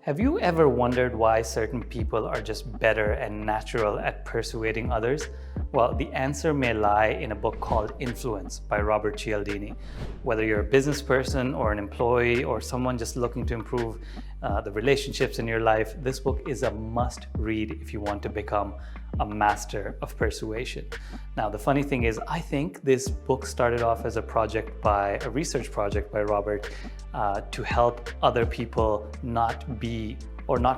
Have you ever wondered why certain people are just better and natural at persuading others? Well, the answer may lie in a book called Influence by Robert Cialdini. Whether you're a business person or an employee or someone just looking to improve the relationships in your life, this book is a must read if you want to become a master of persuasion. Now, the funny thing is, I think this book started off as a research project by Robert to help other people not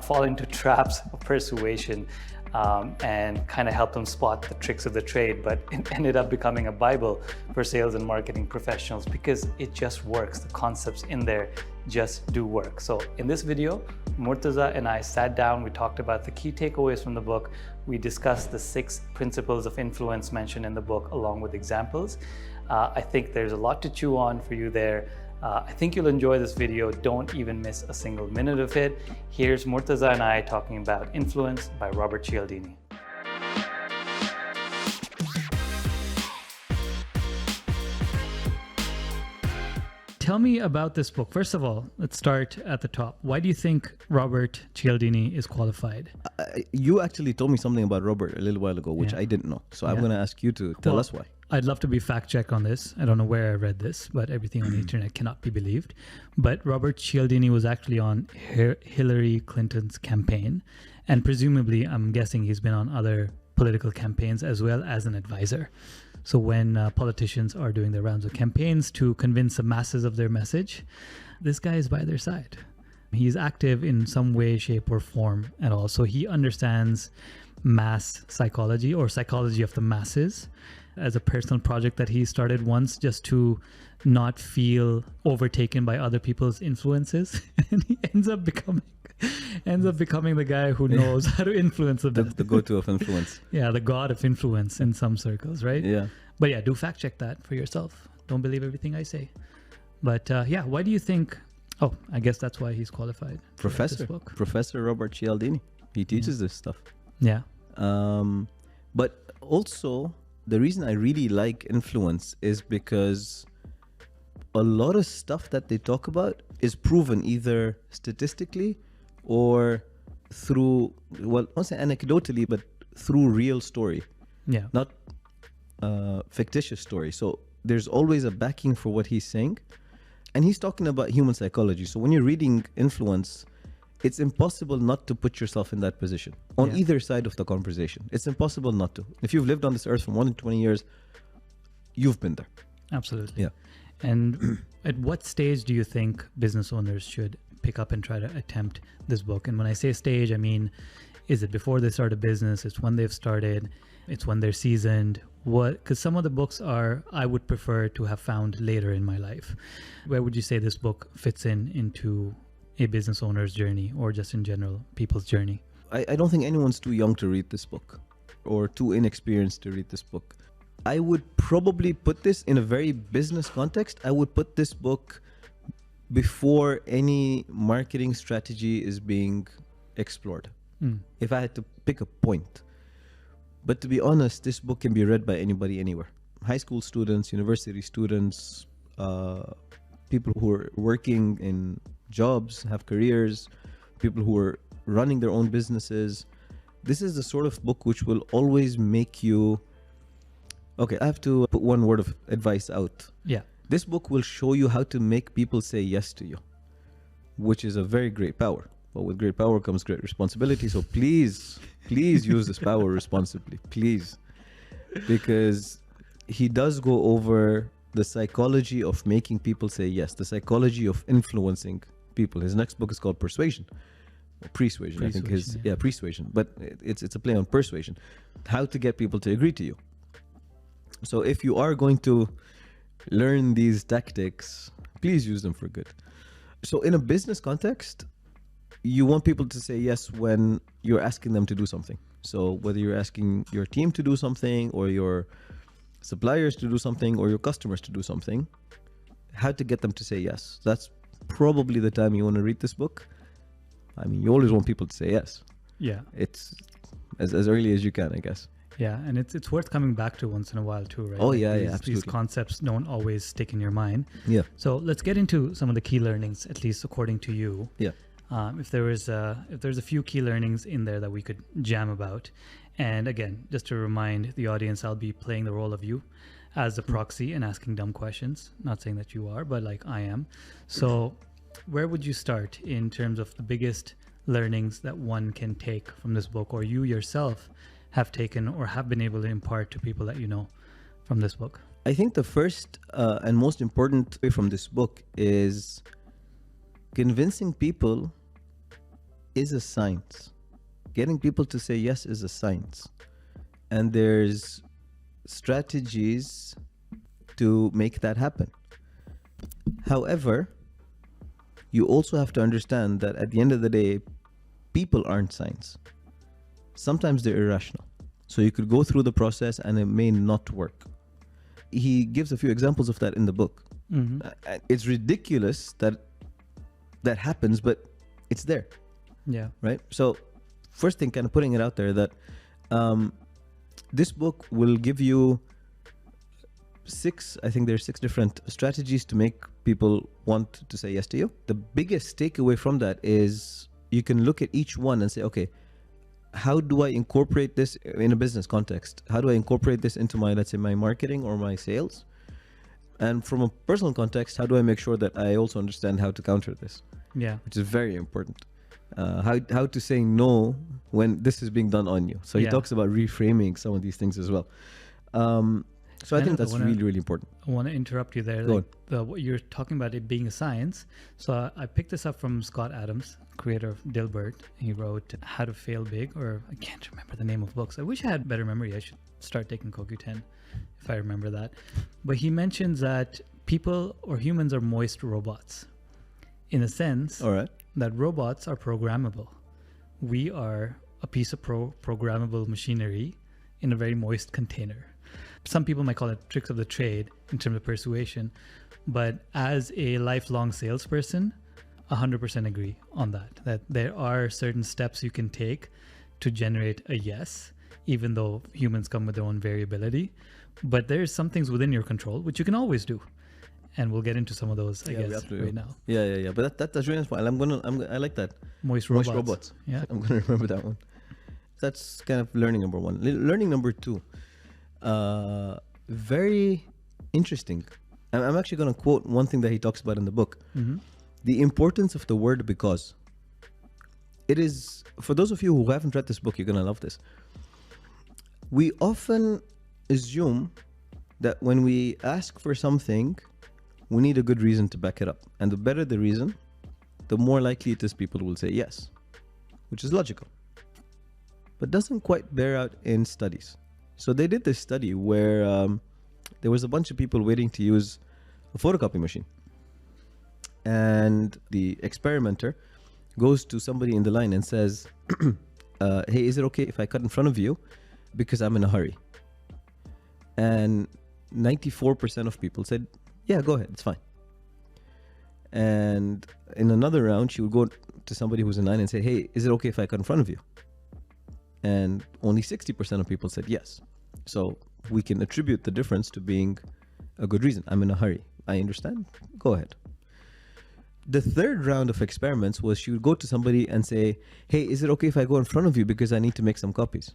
fall into traps of persuasion and kind of help them spot the tricks of the trade, but it ended up becoming a Bible for sales and marketing professionals because it just works. The concepts in there just do work. So in this video, Murtaza and I sat down, we talked about the key takeaways from the book, we discussed the 6 principles of influence mentioned in the book along with examples. I think there's a lot to chew on for you there. I think you'll enjoy this video. Don't even miss a single minute of it. Here's Murtaza and I talking about Influence by Robert Cialdini. Tell me about this book. First of all, let's start at the top. Why do you think Robert Cialdini is qualified? You actually told me something about Robert a little while ago, which I didn't know. So I'm going to ask you to tell us why. I'd love to be fact check on this. I don't know where I read this, but everything on the internet cannot be believed. But Robert Cialdini was actually on Hillary Clinton's campaign. And presumably, I'm guessing he's been on other political campaigns as well as an advisor. So when politicians are doing their rounds of campaigns to convince the masses of their message, this guy is by their side. He's active in some way, shape, or form at all. So he understands mass psychology or psychology of the masses as a personal project that he started once just to not feel overtaken by other people's influences. And he ends up becoming the guy who knows how to influence the go-to of influence. Yeah, the god of influence in some circles, right? Yeah. But yeah, do fact check that for yourself. Don't believe everything I say. But why do you think... Oh, I guess that's why he's qualified. Professor Robert Cialdini. He teaches this stuff. Yeah. But also, the reason I really like Influence is because a lot of stuff that they talk about is proven either statistically or through, well, not say anecdotally, but through real story. Yeah. Not fictitious story. So there's always a backing for what he's saying. And he's talking about human psychology. So when you're reading Influence, it's impossible not to put yourself in that position on either side of the conversation. It's impossible not to. If you've lived on this earth for more than 20 years, you've been there. Absolutely. Yeah. And at what stage do you think business owners should pick up and try to attempt this book? And when I say stage, I mean, is it before they start a business? It's when they've started. It's when they're seasoned. Because some of the books I would prefer to have found later in my life. Where would you say this book fits into a business owner's journey or just in general people's journey? I don't think anyone's too young to read this book or too inexperienced to read this book. I would probably put this in a very business context. I would put this book before any marketing strategy is being explored. If I had to pick a point. But to be honest, this book can be read by anybody anywhere. High school students, university students, people who are working in jobs, have careers, people who are running their own businesses. This is the sort of book which will always make you... Okay, I have to put one word of advice out. Yeah. This book will show you how to make people say yes to you, which is a very great power. But with great power comes great responsibility. So please use this power responsibly, please. Because he does go over the psychology of making people say yes, the psychology of influencing people. His next book is called Persuasion. Persuasion, I think Persuasion. But it's a play on persuasion. How to get people to agree to you. So if you are going to learn these tactics, please use them for good. So in a business context, you want people to say yes when you're asking them to do something. So whether you're asking your team to do something or your suppliers to do something or your customers to do something, how to get them to say yes. That's probably the time you want to read this book. I mean, you always want people to say yes. Yeah. It's as early as you can, I guess. Yeah, and it's worth coming back to once in a while too, right? Oh, yeah, absolutely. These concepts don't always stick in your mind. Yeah. So let's get into some of the key learnings, at least according to you. Yeah. if there's a few key learnings in there that we could jam about. And again, just to remind the audience, I'll be playing the role of you as a proxy and asking dumb questions. Not saying that you are, but like I am. So where would you start in terms of the biggest learnings that one can take from this book, or you yourself have taken or have been able to impart to people that you know from this book? I think the first and most important way from this book is convincing people is a science. Getting people to say yes is a science. And there's strategies to make that happen. However, you also have to understand that at the end of the day, people aren't science. Sometimes they're irrational. So you could go through the process and it may not work. He gives a few examples of that in the book. It's ridiculous that that happens, but it's there. Yeah. Right? So first thing, kind of putting it out there that this book will give you there's six different strategies to make people want to say yes to you. The biggest takeaway from that is you can look at each one and say, okay, how do I incorporate this in a business context? How do I incorporate this into my, let's say, my marketing or my sales? And from a personal context, how do I make sure that I also understand how to counter this? Yeah. Which is very important. How to say no when this is being done on you. So he talks about reframing some of these things as well. So I think that's really, really important. I want to interrupt you there. What you're talking about it being a science. So I picked this up from Scott Adams, creator of Dilbert. He wrote How to Fail Big, or I can't remember the name of books. I wish I had better memory. I should start taking CoQ10 if I remember that. But he mentions that people or humans are moist robots in a sense that robots are programmable. We are a piece of programmable machinery in a very moist container. Some people might call it tricks of the trade in terms of persuasion, but as a lifelong salesperson, 100% agree on that there are certain steps you can take to generate a yes, even though humans come with their own variability. But there's some things within your control, which you can always do. And we'll get into some of those, I guess, right now. Yeah. But that's really inspiring. I like that. Moist robots. Yeah. I'm going to remember that one. That's kind of learning number one. Learning number two. Very interesting. I'm actually going to quote one thing that he talks about in the book. The importance of the word because. It is, for those of you who haven't read this book, you're going to love this. We often assume that when we ask for something, we need a good reason to back it up. And the better the reason, the more likely it is people will say yes, which is logical, but doesn't quite bear out in studies. So they did this study where there was a bunch of people waiting to use a photocopy machine. And the experimenter goes to somebody in the line and says, hey, is it okay if I cut in front of you? Because I'm in a hurry. And 94% of people said, yeah, go ahead, it's fine. And in another round, she would go to somebody who's in line and say, hey, is it okay if I cut in front of you? And only 60% of people said yes. So we can attribute the difference to being a good reason. I'm in a hurry. I understand. Go ahead. The third round of experiments was she would go to somebody and say, hey, is it okay if I go in front of you because I need to make some copies?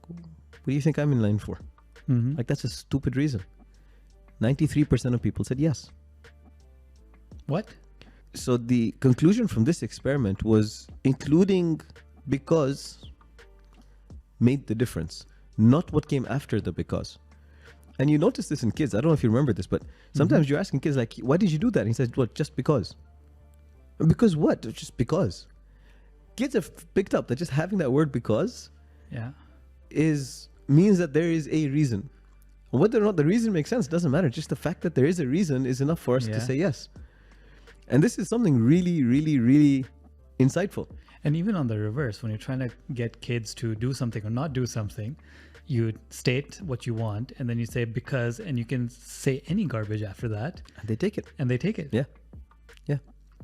What do you think I'm in line for? Like, that's a stupid reason. 93% of people said yes. What? So the conclusion from this experiment was including because made the difference, not what came after the because. And you notice this in kids. I don't know if you remember this, but sometimes you're asking kids like, why did you do that? And he says, well, just because. Because what? Just because. Kids have picked up that just having that word because means that there is a reason. Whether or not the reason makes sense doesn't matter. Just the fact that there is a reason is enough for us to say yes. And this is something really, really, really insightful. And even on the reverse, when you're trying to get kids to do something or not do something, you state what you want and then you say because, and you can say any garbage after that. And they take it. Yeah.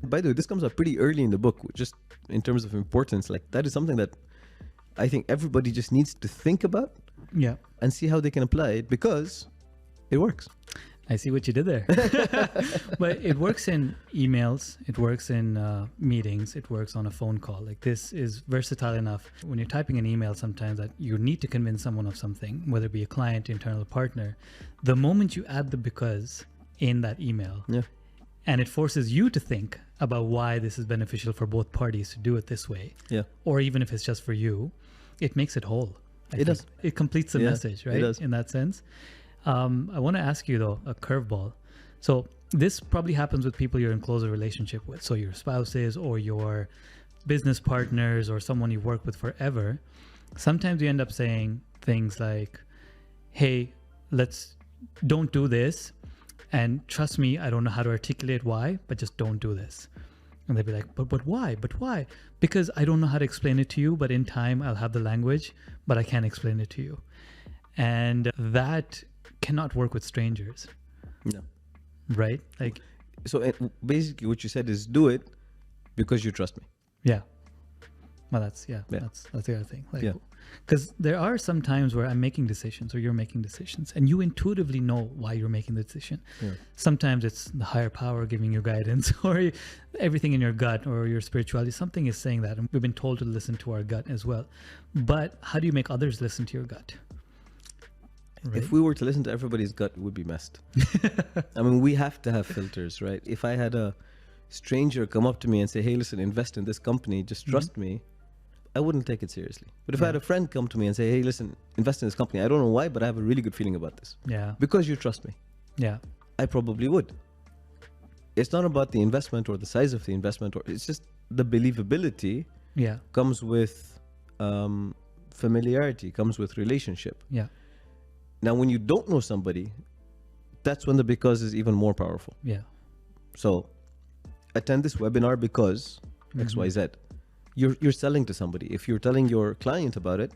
By the way, this comes up pretty early in the book, just in terms of importance. Like, that is something that I think everybody just needs to think about and see how they can apply it because it works. I see what you did there. But it works in emails, it works in meetings, it works on a phone call. Like, this is versatile enough. When you're typing an email sometimes that you need to convince someone of something, whether it be a client, internal partner, the moment you add the because in that email, and it forces you to think about why this is beneficial for both parties to do it this way, or even if it's just for you, it makes it whole. It does. It completes the message, right? It does. In that sense. I want to ask you, though, a curveball. So this probably happens with people you're in closer relationship with. So your spouses or your business partners or someone you work with forever. Sometimes you end up saying things like, hey, don't do this. And trust me, I don't know how to articulate why, but just don't do this. And they'd be like, but why? But why? Because I don't know how to explain it to you, but in time I'll have the language, but I can't explain it to you. And that cannot work with strangers. No. Right? Like, so basically what you said is do it because you trust me. Yeah. Well, that's the other thing. Like, because there are some times where I'm making decisions or you're making decisions and you intuitively know why you're making the decision. Sometimes it's the higher power giving you guidance or everything in your gut or your spirituality. Something is saying that, and we've been told to listen to our gut as well. But how do you make others listen to your gut? Right? If we were to listen to everybody's gut, it would be messed. I mean, we have to have filters, right? If I had a stranger come up to me and say, hey, listen, invest in this company, just trust me, I wouldn't take it seriously. But if I had a friend come to me and say, hey, listen, invest in this company, I don't know why, but I have a really good feeling about this. Yeah. Because you trust me. Yeah. I probably would. It's not about the investment or the size of the investment, or it's just the believability comes with familiarity, comes with relationship. Yeah. Now, when you don't know somebody, that's when the because is even more powerful. Yeah. So attend this webinar because XYZ. You're selling to somebody. If you're telling your client about it,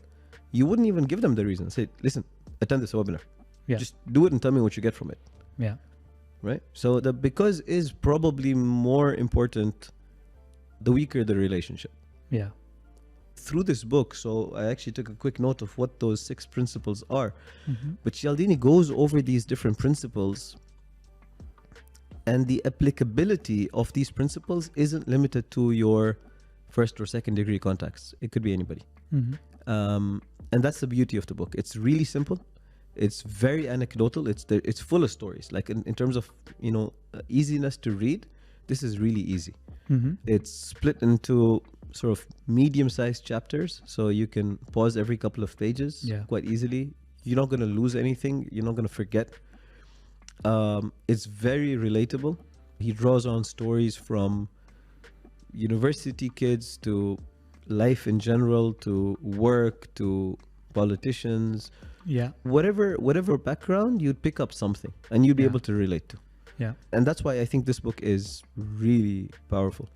you wouldn't even give them the reason. Say, listen, attend this webinar. Yeah. Just do it and tell me what you get from it. Yeah. Right? So the because is probably more important the weaker the relationship. Yeah. Through this book, so I actually took a quick note of what those 6 principles are. But Cialdini goes over these different principles, and the applicability of these principles isn't limited to your first or second degree contacts. It could be anybody. And that's the beauty of the book. It's really simple. It's very anecdotal. It's full of stories. Like in terms of, easiness to read, this is really easy. It's split into sort of medium-sized chapters, so you can pause every couple of pages quite easily. You're not going to lose anything. You're not going to forget. It's very relatable. He draws on stories from university kids to life in general, to work, to politicians. Yeah. Whatever background, you'd pick up something and you'd be able to relate to. Yeah. And that's why I think this book is really powerful.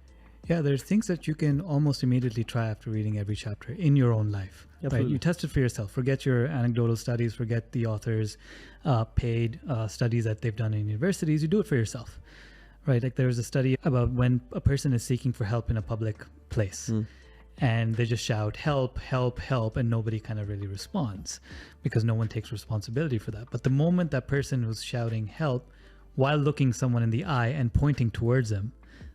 Yeah, there's things that you can almost immediately try after reading every chapter in your own life. Right? You test it for yourself. Forget your anecdotal studies, forget the author's paid studies that they've done in universities. You do it for yourself. Right? Like there was a study about when a person is seeking for help in a public place and they just shout, help, help, help, and nobody kind of really responds because no one takes responsibility for that. But the moment that person was shouting help while looking someone in the eye and pointing towards them,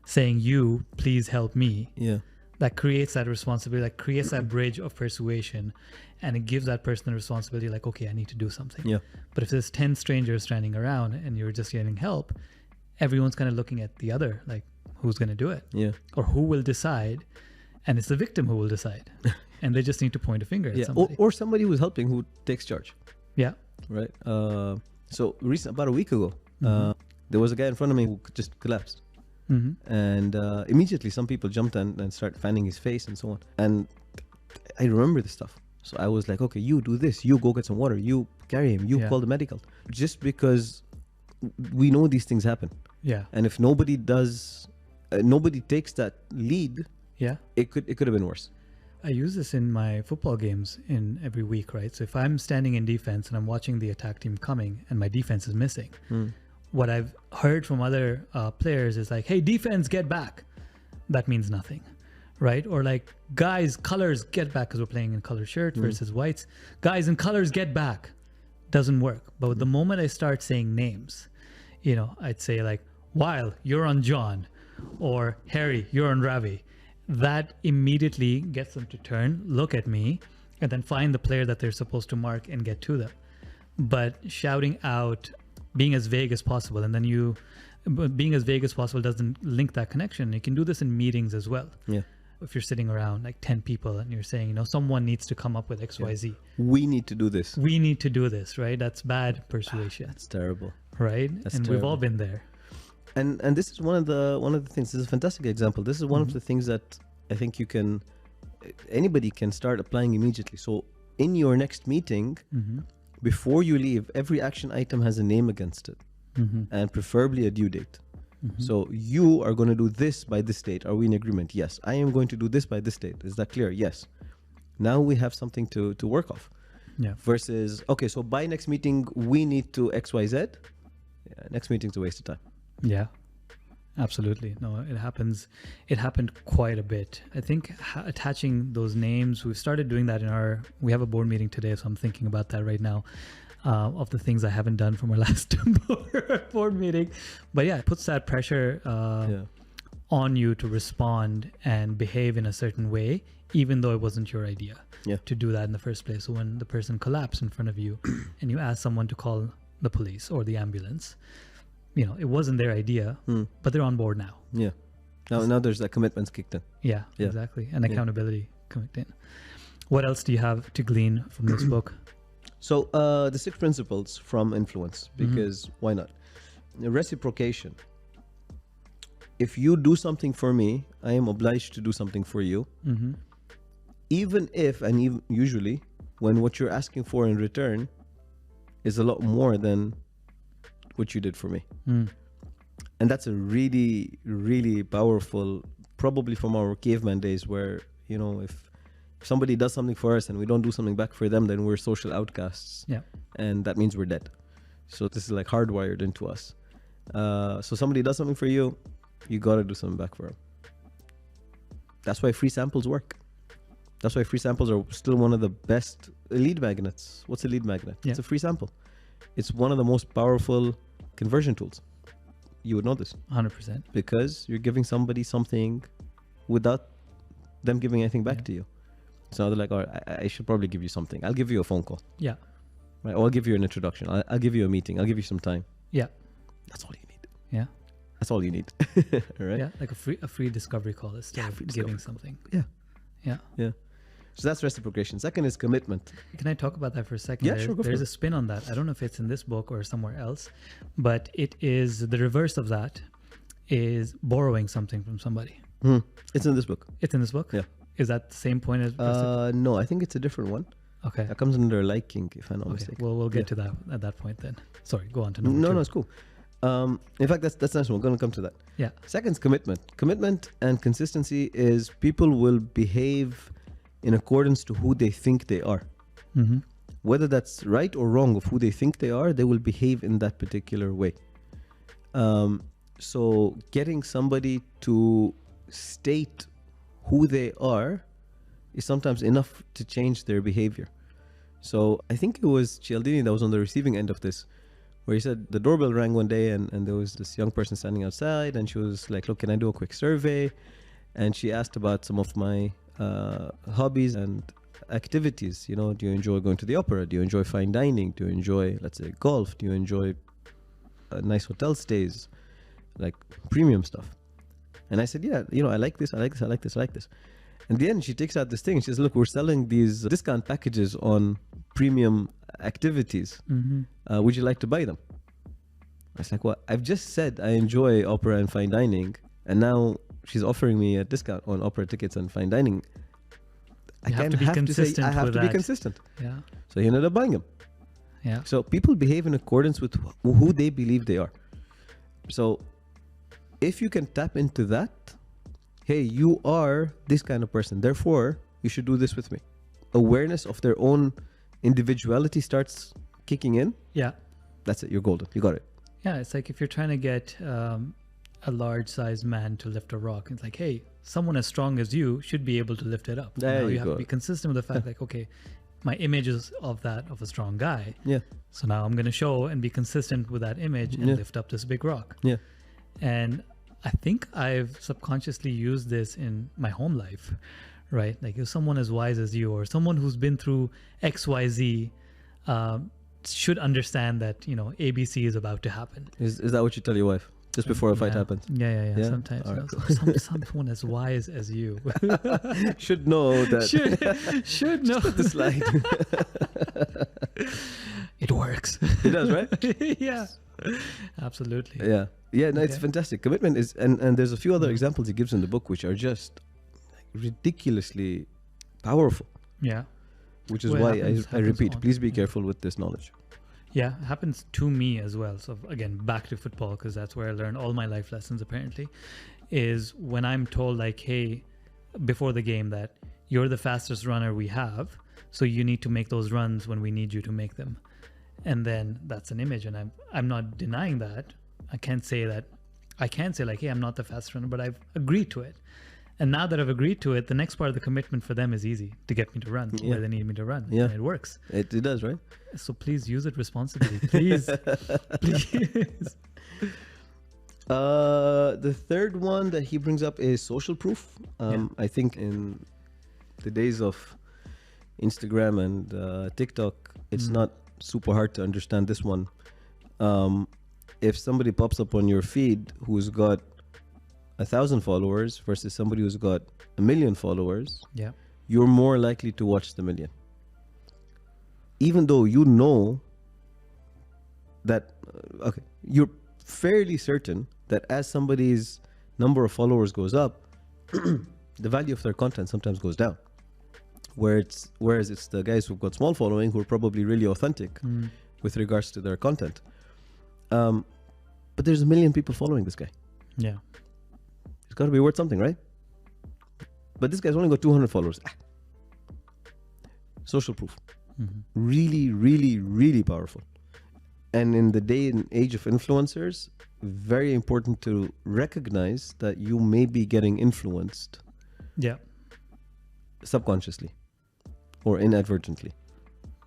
saying, you, please help me. Yeah. That creates that responsibility, that creates that bridge of persuasion, and it gives that person the responsibility like, okay, I need to do something. Yeah. But if there's 10 strangers standing around and you're just getting help, everyone's kind of looking at the other, like, who's going to do it? Yeah. Or who will decide? And it's the victim who will decide. And they just need to point a finger at somebody. Or somebody who's helping who takes charge. Yeah. Right. So about a week ago, there was a guy in front of me who just collapsed. And immediately some people jumped and started fanning his face and so on. And I remember this stuff. So I was like, okay, you do this, you go get some water, you carry him, you call the medical. Just because we know these things happen. Yeah. And if nobody does, nobody takes that lead, it could have been worse. I use this in my football games in every week, right? So if I'm standing in defense and I'm watching the attack team coming and my defense is missing, what I've heard from other players is like, hey, defense, get back. That means nothing, right? Or like, guys, colors, get back, because we're playing in color shirts versus whites. Guys in colors, get back. Doesn't work. But the moment I start saying names, I'd say like, Weil, you're on John, or Harry, you're on Ravi. That immediately gets them to turn, look at me, and then find the player that they're supposed to mark and get to them. But shouting out, being as vague as possible, and then being as vague as possible doesn't link that connection. You can do this in meetings as well. Yeah. If you're sitting around like 10 people and you're saying, someone needs to come up with XYZ. We need to do this. We need to do this, right? That's bad persuasion. That's terrible. Right? That's and terrible. we've all been there. And this is one of the things. This is a fantastic example. This is one of the things that I think anybody can start applying immediately. So in your next meeting, before you leave, every action item has a name against it, and preferably a due date. So you are going to do this by this date. Are we in agreement? Yes. I am going to do this by this date. Is that clear? Yes. Now we have something to work off. Yeah. Versus, okay, so by next meeting, we need to XYZ. Yeah, next meeting's a waste of time. Yeah, absolutely. No, it happens. It happened quite a bit. I think attaching those names, we've started doing that we have a board meeting today, so I'm thinking about that right now. Of the things I haven't done from our last board meeting. But yeah, it puts that pressure on you to respond and behave in a certain way, even though it wasn't your idea to do that in the first place. So when the person collapsed in front of you and you ask someone to call the police or the ambulance, it wasn't their idea, but they're on board now. Yeah. Now there's that commitments kicked in. Yeah, exactly. And accountability kicked in. What else do you have to glean from this book? So the 6 principles from influence, because why not? Reciprocation. If you do something for me, I am obliged to do something for you. Even if, and usually, when what you're asking for in return is a lot more than what you did for me. And that's a really, really powerful, probably from our caveman days where, if somebody does something for us and we don't do something back for them, then we're social outcasts. Yeah. And that means we're dead. So this is like hardwired into us. So somebody does something for you, you got to do something back for them. That's why free samples work. That's why free samples are still one of the best lead magnets. What's a lead magnet? Yeah. It's a free sample. It's one of the most powerful conversion tools. You would know this. 100%. Because you're giving somebody something without them giving anything back to you. So they're like, all right, I should probably give you something. I'll give you a phone call. Yeah. Right. Or I'll give you an introduction. I'll give you a meeting. I'll give you some time. Yeah. That's all you need. Yeah. That's all you need. Right? Yeah. Like a free discovery call is still giving something. Yeah. Yeah. Yeah. So that's reciprocation. Second is commitment. Can I talk about that for a second? Yeah, sure. There's a spin on that. I don't know if it's in this book or somewhere else, but it is the reverse of that is borrowing something from somebody. It's in this book. It's in this book? Yeah. Is that the same point as no, I think it's a different one. Okay. That comes under liking, if I'm not mistaken. Well, we'll get to that at that point then. Sorry, go on to number two. No, it's cool. In fact, that's nice. We're going to come to that. Yeah. Second's commitment. Commitment and consistency is people will behave in accordance to who they think they are. Whether that's right or wrong of who they think they are, they will behave in that particular way. So getting somebody to state who they are is sometimes enough to change their behavior. So I think it was Cialdini that was on the receiving end of this, where he said the doorbell rang one day and there was this young person standing outside and she was like, look, can I do a quick survey? And she asked about some of my hobbies and activities. You know, do you enjoy going to the opera? Do you enjoy fine dining? Do you enjoy, let's say, golf? Do you enjoy nice hotel stays, like premium stuff? And I said, yeah, I like this, I like this, I like this, I like this. And then she takes out this thing and she says, look, we're selling these discount packages on premium activities. Would you like to buy them? I was like, well, I've just said I enjoy opera and fine dining, and now she's offering me a discount on opera tickets and fine dining. I have to be consistent. Yeah. So he ended up buying them. Yeah. So people behave in accordance with who they believe they are. So if you can tap into that, hey, you are this kind of person, therefore you should do this with me. Awareness of their own individuality starts kicking in. Yeah. That's it. You're golden. You got it. Yeah. It's like if you're trying to get a large sized man to lift a rock, it's like, hey, someone as strong as you should be able to lift it up. There you have to be consistent with the fact like, okay, my image is of a strong guy. Yeah. So now I'm going to show and be consistent with that image and lift up this big rock. Yeah. And I think I've subconsciously used this in my home life, right? Like if someone as wise as you or someone who's been through XYZ should understand that, you know, ABC is about to happen. Is that what you tell your wife just before a fight happens? Yeah. Yeah? Sometimes. All You right, know, someone as wise as you. Should know that. should know. Put the slide. It works. It does, right? Yeah. Absolutely. Yeah. Yeah, no, it's Okay. fantastic. Commitment is, and there's a few other examples he gives in the book which are just ridiculously powerful, Yeah. which is Well, why it I happens repeat, on- please be yeah. careful with this knowledge. Yeah, it happens to me as well. So again, back to football, because that's where I learned all my life lessons apparently, is when I'm told like, hey, before the game that you're the fastest runner we have, so you need to make those runs when we need you to make them. And then that's an image, and I'm not denying that. I can say like, hey, I'm not the fastest runner, but I've agreed to it. And now that I've agreed to it, the next part of the commitment for them is easy, to get me to run where they need me to run. Yeah. And it works. It does, right? So please use it responsibly. Please. Please. The third one that he brings up is social proof. I think in the days of Instagram and TikTok, it's not super hard to understand this one. If somebody pops up on your feed who's got 1,000 followers versus somebody who's got 1 million followers, Yeah. you're more likely to watch the million. Even though you know that, you're fairly certain that as somebody's number of followers goes up, the value of their content sometimes goes down. Whereas it's the guys who've got small following who are probably really authentic with regards to their content. But there's 1 million people following this guy. Yeah. It's got to be worth something, right? But this guy's only got 200 followers. Social proof. Really, really, really powerful. And in the day and age of influencers, very important to recognize that you may be getting influenced Yeah. subconsciously or inadvertently.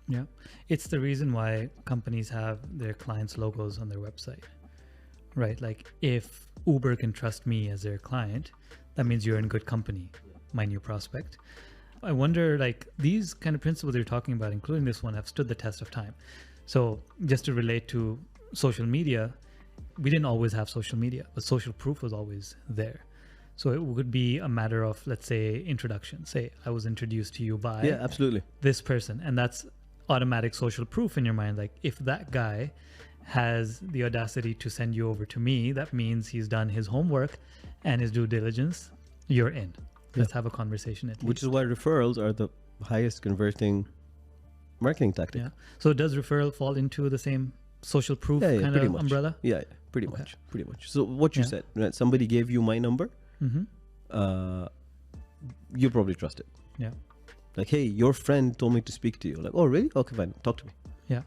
Yeah. It's the reason why companies have their clients' logos on their website, right? Like if Uber can trust me as their client, that means you're in good company, my new prospect. I wonder, like, these kind of principles you're talking about, including this one, have stood the test of time. So just to relate to social media, we didn't always have social media, but social proof was always there. So it would be a matter of, let's say, introduction. Say I was introduced to you by Yeah, absolutely. this person, and that's automatic social proof in your mind. Like if that guy has the audacity to send you over to me, that means he's done his homework and his due diligence. You're in. Let's have a conversation at least. Which is why referrals are the highest converting marketing tactic. Yeah. So does referral fall into the same social proof kind pretty of much. umbrella? Yeah, pretty Okay. much. So what you Yeah. said, right? Somebody gave you my number, you probably trust it. Yeah. Like, hey, your friend told me to speak to you. Like, oh, really? Okay, fine. Talk to me. Yeah.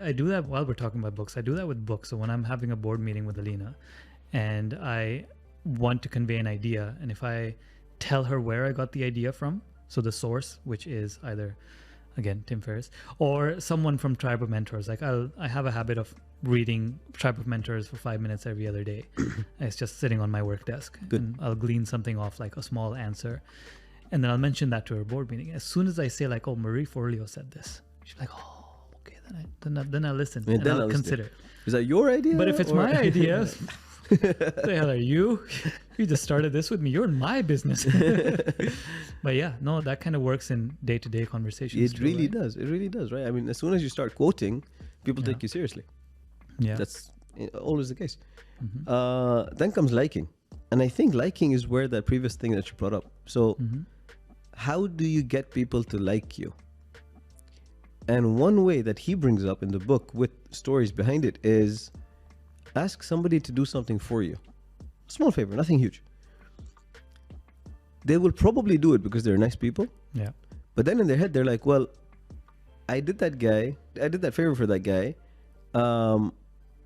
I do that while we're talking about books. I do that with books. So when I'm having a board meeting with Alina and I want to convey an idea, and if I tell her where I got the idea from, so the source, which is either, again, Tim Ferriss, or someone from Tribe of Mentors. Like I have a habit of reading Tribe of Mentors for 5 minutes every other day. It's just sitting on my work desk. Good. And I'll glean something off, like a small answer. And then I'll mention that to her board meeting. As soon as I say like, oh, Marie Forleo said this, she's like, oh, okay, then I listen and then I'll I'll listen. consider. Is that your idea? But if it's or- my idea, the hell are you? You just started this with me. You're in my business. But yeah, no, that kind of works in day-to-day conversations. It too, really right? does. It really does, right? I mean, as soon as you start quoting, people Yeah. take you seriously. Yeah. That's always the case. Then comes liking. And I think liking is where that previous thing that you brought up. So how do you get people to like you? And one way that he brings up in the book with stories behind it is ask somebody to do something for you. Small favor, nothing huge. They will probably do it because they're nice people. Yeah. But then in their head, they're like, well, I did that favor for that guy.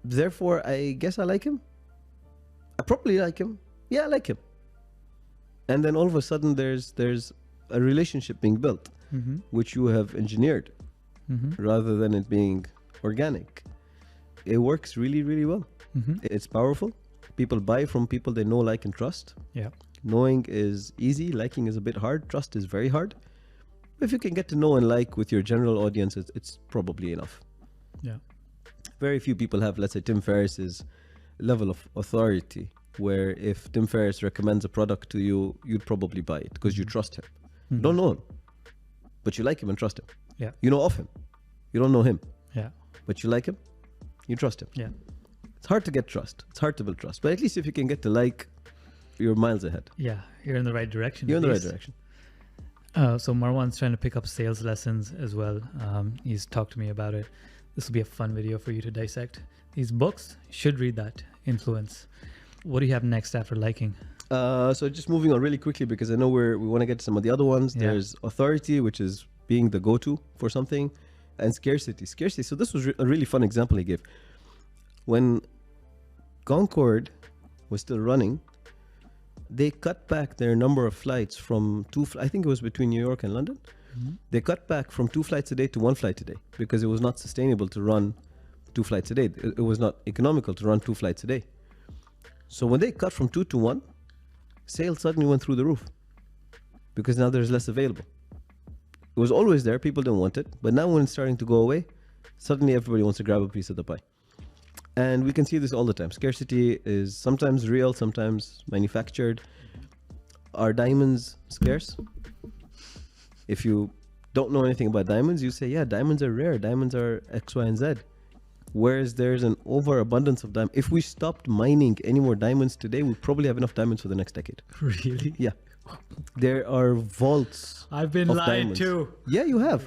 Therefore, I guess I like him. I probably like him. Yeah, I like him. And then all of a sudden, there's a relationship being built. which you have engineered rather than it being organic. It works really, really well. It's powerful. People buy from people they know, like, and trust. Yeah. Knowing is easy. Liking is a bit hard. Trust is very hard. If you can get to know and like with your general audience, it's probably enough. Yeah. Very few people have, let's say, Tim Ferriss's level of authority, where if Tim Ferriss recommends a product to you, you'd probably buy it because you trust him. You don't know him, but you like him and trust him. Yeah. You know of him. You don't know him, Yeah. but you like him. You trust him. Yeah. It's hard to get trust. It's hard to build trust. But at least if you can get to like, you're miles ahead. Yeah. You're in the right direction. You're at in the right least. direction. So Marwan's trying to pick up sales lessons as well. He's talked to me about it. This will be a fun video for you to dissect. These books, you should read that. Influence. What do you have next after liking? So just moving on really quickly, because I know we want to get to some of the other ones. Yeah. There's authority, which is being the go-to for something, and scarcity. Scarcity. So this was a really fun example he gave. When Concorde was still running, they cut back their number of flights from I think it was between New York and London. They cut back from 2 flights a day to 1 flight a day because it was not sustainable to run 2 flights a day. It was not economical to run 2 flights a day. So when they cut from 2 to 1, sales suddenly went through the roof because now there's less available. It was always there. People didn't want it. But now when it's starting to go away, suddenly everybody wants to grab a piece of the pie. And we can see this all the time. Scarcity is sometimes real, sometimes manufactured. Are diamonds scarce? If you don't know anything about diamonds, you say, yeah, diamonds are rare. Diamonds are X, Y, and Z. Whereas there's an overabundance of diamonds. If we stopped mining any more diamonds today, we'd probably have enough diamonds for the next decade. Really? Yeah. There are vaults. I've been of lied diamonds. to. Yeah, you have.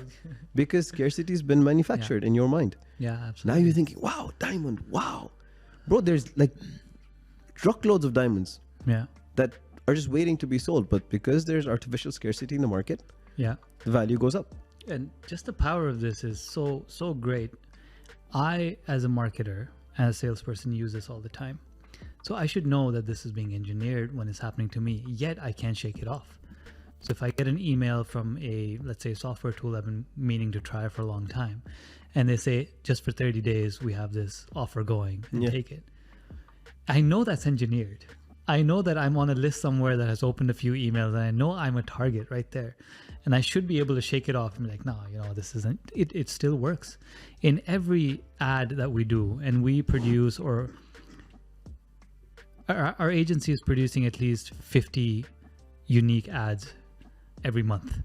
Because scarcity has been manufactured in your mind. Yeah, Now absolutely. you're thinking, wow, diamond, wow. Bro, there's like truckloads of diamonds Yeah. that are just waiting to be sold. But because there's artificial scarcity in the market, Yeah. the value goes up. And just the power of this is so great. I, as a marketer, as a salesperson, use this all the time. So I should know that this is being engineered when it's happening to me, yet I can't shake it off. So if I get an email from let's say, software tool I've been meaning to try for a long time, and they say, just for 30 days, we have this offer going, and take it. I know that's engineered. I know that I'm on a list somewhere that has opened a few emails, and I know I'm a target right there. And I should be able to shake it off and be like, no, this isn't, it still works. In every ad that we do, and we produce, or our agency is producing at least 50 unique ads every month.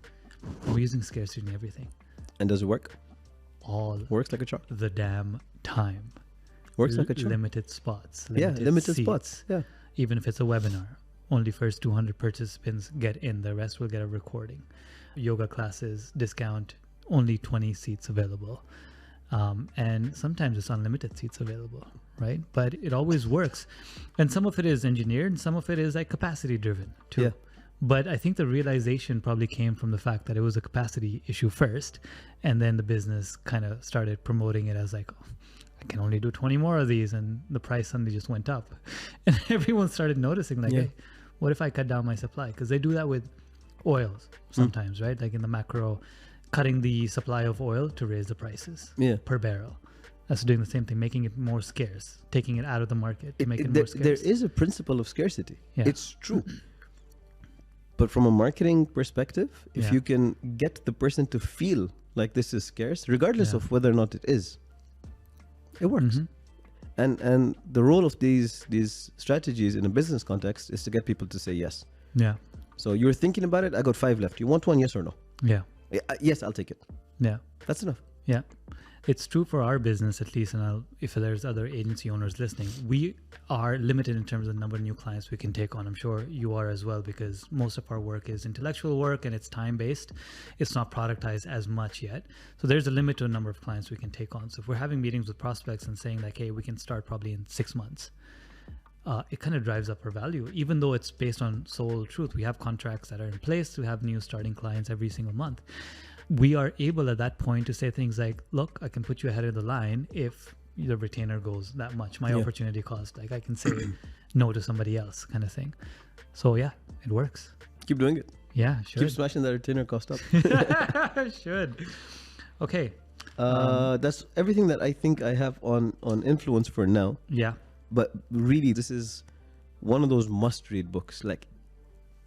We're using scarcity in everything. And does it work? All Works like a charm. the damn time. Works like a charm. Limited spots. Limited seats. spots. Yeah. Even if it's a webinar, only first 200 participants get in. The rest will get a recording. Yoga classes, discount, only 20 seats available. And sometimes it's unlimited seats available, right? But it always works. And some of it is engineered and some of it is like capacity driven too. Yeah. But I think the realization probably came from the fact that it was a capacity issue first. And then the business kind of started promoting it as like, oh, I can only do 20 more of these. And the price suddenly just went up. And everyone started noticing like, hey, what if I cut down my supply? Because they do that with oils sometimes, right? Like in the macro, cutting the supply of oil to raise the prices per barrel. That's doing the same thing, making it more scarce, taking it out of the market to make it more scarce. There is a principle of scarcity. Yeah. It's true. But from a marketing perspective, if you can get the person to feel like this is scarce, regardless of whether or not it is, it works. And the role of these strategies in a business context is to get people to say yes. Yeah. So you're thinking about it. I got 5 left. You want one? Yes or no? Yeah. Yes, I'll take it. Yeah. That's enough. Yeah. It's true for our business, at least, and if there's other agency owners listening, we are limited in terms of the number of new clients we can take on. I'm sure you are as well, because most of our work is intellectual work and it's time-based. It's not productized as much yet. So there's a limit to the number of clients we can take on. So if we're having meetings with prospects and saying like, hey, we can start probably in 6 months, it kind of drives up our value, even though it's based on sole truth. We have contracts that are in place to have new starting clients every single month. We are able at that point to say things like, look, I can put you ahead of the line if the retainer goes that much. My opportunity cost, like I can say no to somebody else kind of thing. So yeah, it works. Keep doing it. Yeah, Keep smashing that retainer cost up. should. Okay. That's everything that I think I have on influence for now. Yeah. But really, this is one of those must-read books. Like,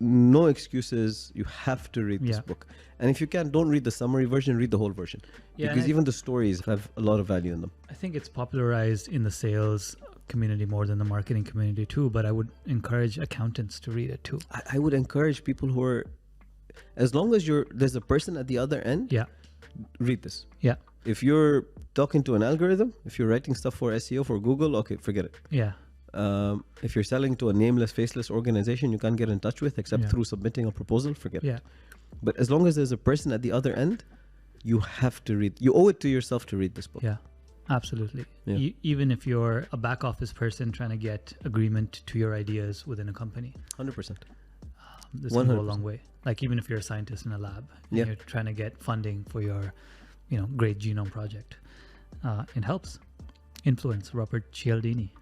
no excuses. You have to read this book. And if you can, don't read the summary version. Read the whole version. Yeah, because even the stories have a lot of value in them. I think it's popularized in the sales community more than the marketing community too. But I would encourage accountants to read it too. I would encourage people who are, as long as there's a person at the other end. Yeah. Read this. Yeah. If you're talking to an algorithm, if you're writing stuff for SEO, for Google, okay, forget it. Yeah. If you're selling to a nameless, faceless organization you can't get in touch with except through submitting a proposal, forget it. But as long as there's a person at the other end, you have to read. You owe it to yourself to read this book. Yeah, absolutely. Yeah. Even if you're a back office person trying to get agreement to your ideas within a company. 100%. This can go a long way. Like even if you're a scientist in a lab and you're trying to get funding for your, great genome project, it helps. Influence, Robert Cialdini.